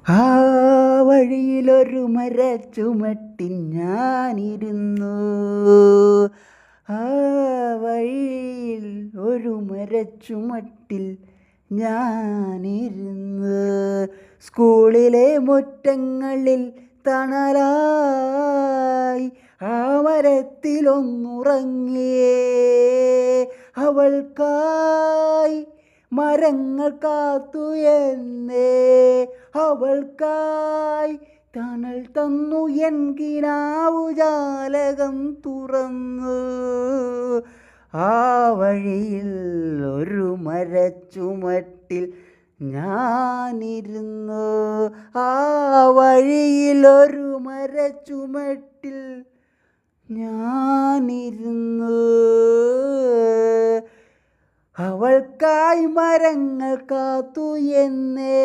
ആ വഴിയിലൊരു മരച്ചുമട്ടിൽ ഞാനിരുന്നു. ആ വഴിയിൽ ഒരു മരച്ചുമട്ടിൽ ഞാനിരുന്നു. സ്കൂളിലെ മുറ്റങ്ങളിൽ തണലായി ആ മരത്തിലൊന്നുറങ്ങിയേ. അവൾക്കായി മരങ്ങൾ കാത്തു എന്നേ. അവൾക്കായി തണൽ തന്നു എൻ കിനാവു ജാലകം തുറന്നു. ആ വഴിയിൽ ഒരു മരച്ചുമട്ടിൽ ഞാനിരുന്നു. ആ വഴിയിൽ ഒരു മരച്ചുമട്ടിൽ ഞാനിരുന്നു. അവൾക്കായി മരങ്ങൾ കാത്തു എന്നേ.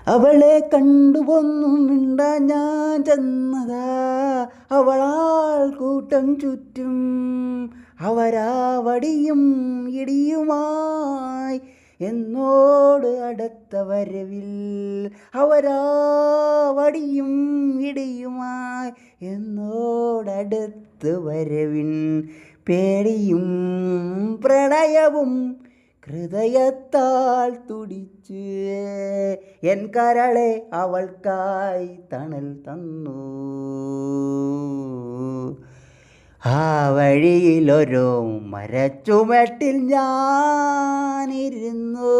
അവളെ കണ്ടുവൊന്നും മിണ്ടാ ഞാൻ ചെന്നതാ. അവളാൾ കൂട്ടം ചുറ്റും. അവരാവടിയും ഇടിയുമായി എന്നോട് അടുത്ത വരവിൽ. അവരാവടിയും ഇടിയുമായി എന്നോടടുത്ത് വരവിൻ. പേടിയും പ്രണയവും ഹൃദയത്താൽ തുടിച്ച് എൻ കരളെ അവൾക്കായി തണൽ തന്നു. ആ വഴിയിലൊരു മരച്ചുമട്ടിൽ ഞാനിരുന്നു.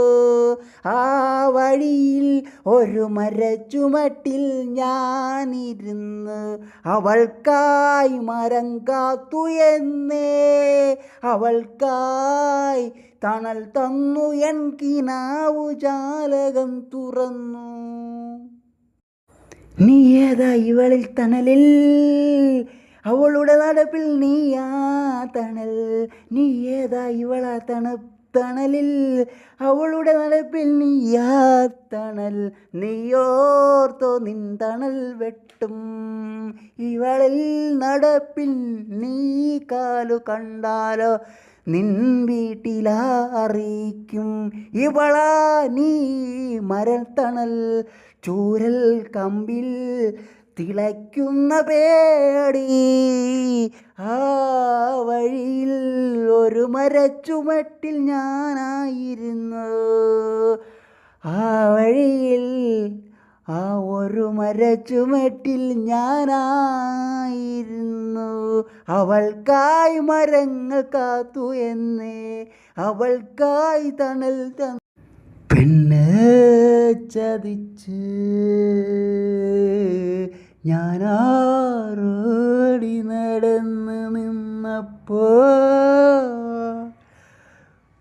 ആ വഴിയിൽ ഒരു മരച്ചുമട്ടിൽ ഞാനിരുന്നു. അവൾക്കായി മരം കാത്തു എന്നേ. അവൾക്കായി തണൽ തന്നു എൻ കിനാവു ജാലകം തുറന്നു. നീ ഏതാ ഇവളിൽ തണലിൽ, അവളുടെ നടപ്പിൽ നീയാ തണൽ. നീ ഏതാ ഇവളാ തണലിൽ, അവളുടെ നടപ്പിൽ നീയാ തണൽ. നീയോർത്തോ നിൻ തണൽ വെട്ടും ഇവളിൽ നടപ്പിൽ. നീ കാലു കണ്ടാലോ നിൻ വീട്ടിലറിയിക്കും. ഇവളാ നീ മരത്തണൽ ചൂരൽ കമ്പിൽ തിളയ്ക്കുന്ന പേടി. ആ വഴിയിൽ ഒരു മരച്ചുമട്ടിൽ ഞാനായിരുന്നു. ആ വഴിയിൽ ആ ഒരു മരച്ചുമട്ടിൽ ഞാനായിരുന്നു. അവൾക്കായി മരങ്ങൾ കാത്തു എന്നേ. അവൾക്കായി തണൽ തന്നു. പെണ്ണ് ചതിച്ച് ഞാനാറോടി നടന്ന് നിന്നപ്പോ.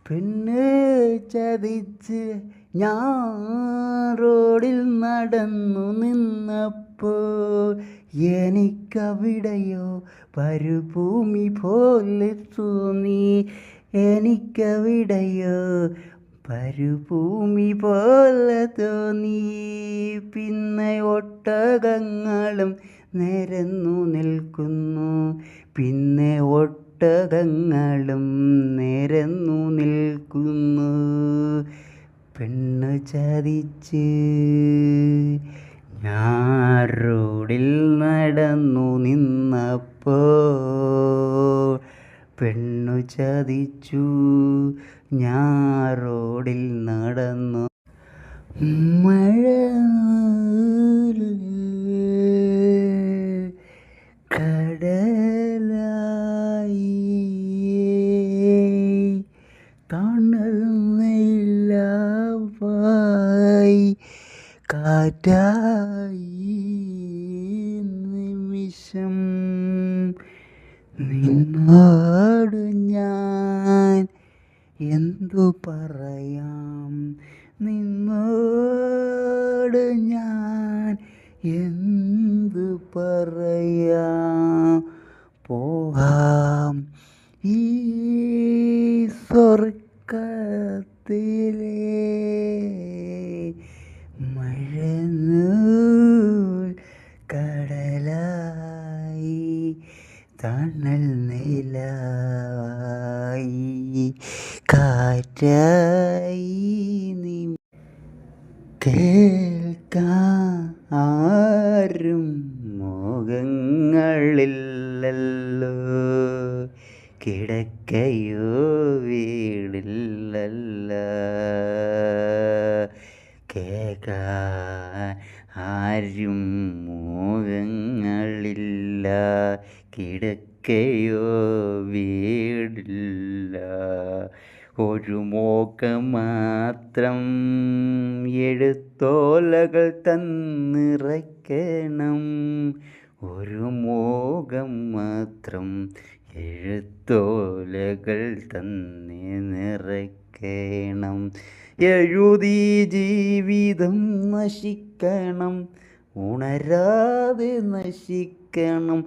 പെണ്ണ് ചതിച്ച് ഞാൻ റോഡിൽ നടന്നു നിന്നപ്പോൾ എനിക്കവിടെയോ മരുഭൂമി പോലെ തോന്നി. എനിക്കവിടെയോ മരുഭൂമി പോലെ തോന്നി. പിന്നെ ഒട്ടകങ്ങളും നിരന്നു നിൽക്കുന്നു. പിന്നെ ഒട്ടകങ്ങളും നിരന്നു നിൽക്കുന്നു. പെണ്ണ് ചതിച്ച് ഞാൻ റോഡിൽ നടന്നു നിന്നപ്പോൾ. പെണ്ണു ചതിച്ചു ഞാൻ റോഡിൽ നടന്നു. മഴ കടലായി തണുന്നില്ലായി കാറ്റായി നിമിഷം. നിന്നോട് ഞാൻ എന്തു പറയാം. നിന്നോട് ഞാൻ എന്തു പറയാം. പോകാം ഈ സ്വർഗത്തിലെ മഴനൂൽ കടലായി തണൽ നിലായി കാറ്റായി നീ. കേൾക്കാൻ ആരും മുഖങ്ങളില്ലല്ലോ, കിടക്കയോ വീടില്ലല്ല, കേൾക്കാൻ ആരും മുഖങ്ങളില്ല, കിടക്കയോ വീടില്ല. ഒരു മോക്കം മാത്രം എഴുത്തോലകൾ തന്നിറക്കണം, ഒരു മോകം മാത്രം എഴുത്തോലകൾ തന്നി നിറയ്ക്കണം. എഴുതി ജീവിതം നശിക്കണം, ഉണരാതെ നശിക്കണം,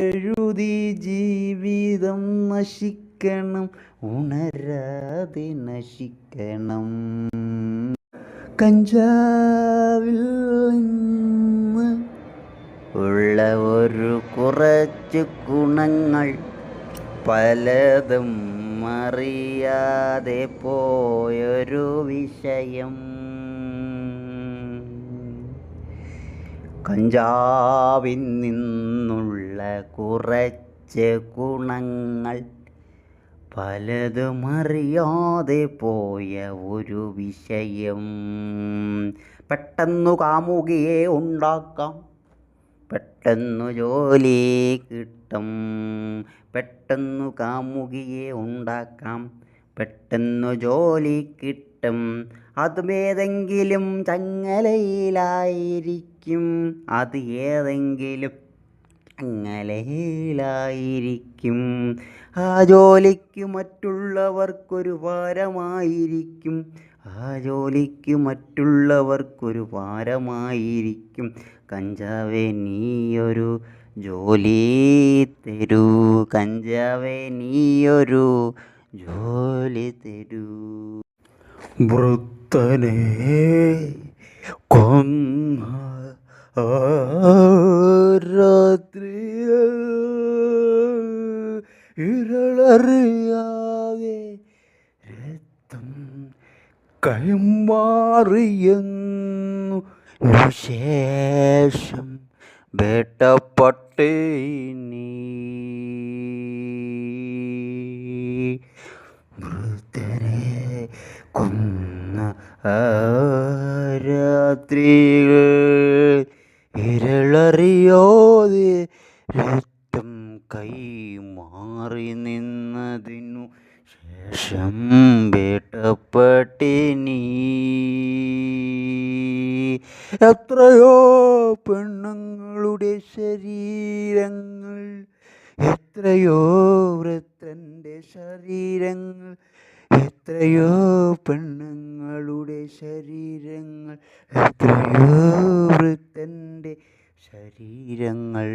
എഴുതി ജീവിതം നശിക്കണം, ഉണരാതെ നശിക്കണം. കഞ്ചാവിൽ നിന്ന് ഉള്ള ഒരു കുറച്ച് ഗുണങ്ങൾ പലതും അറിയാതെ പോയൊരു വിഷയം. കഞ്ചാവിൽ നിന്നുള്ള കുറച്ച് ഗുണങ്ങൾ പലതും അറിയാതെ പോയ ഒരു വിഷയം. പെട്ടെന്നു കാമുകിയെ ഉണ്ടാക്കാം, പെട്ടെന്നു ജോലി കിട്ടും, പെട്ടെന്നു കാമുകിയെ ഉണ്ടാക്കാം, പെട്ടെന്നു ജോലി കിട്ടും. അതും ഏതെങ്കിലും ചങ്ങലയിലായിരിക്കും, അത് ഏതെങ്കിലും ചങ്ങലയിലായിരിക്കും. ആ ജോലിക്ക് മറ്റുള്ളവർക്കൊരു ഭാരമായിരിക്കും, ആ ജോലിക്ക് മറ്റുള്ളവർക്കൊരു ഭാരമായിരിക്കും. കഞ്ചാവേ നീയൊരു ജോലി തരൂ, കഞ്ചാവേ നീയൊരു ജോലി തരൂ. വൃദ്ധനെ കൊന്ന രാത്രിയിൽ ഇരളറിയാതെ രക്തം കൈമാറിയെന്നു ശേഷം വേട്ടപ്പട്ടിണി. വൃദ്ധനെ കൊന്ന രാത്രിയിൽ ഇരളറിയാതെ രക്തം കൈമാറി നിന്നതിനു ശേഷം വേട്ടപ്പട്ടിണി. എത്രയോ പെണ്ണുങ്ങളുടെ ശരീരങ്ങൾ, എത്രയോ വൃദ്ധൻ്റെ ശരീരങ്ങൾ, എത്രയോ പെണ്ണുങ്ങളുടെ ശരീരങ്ങൾ, എത്രയോ വൃദ്ധൻ്റെ ശരീരങ്ങൾ.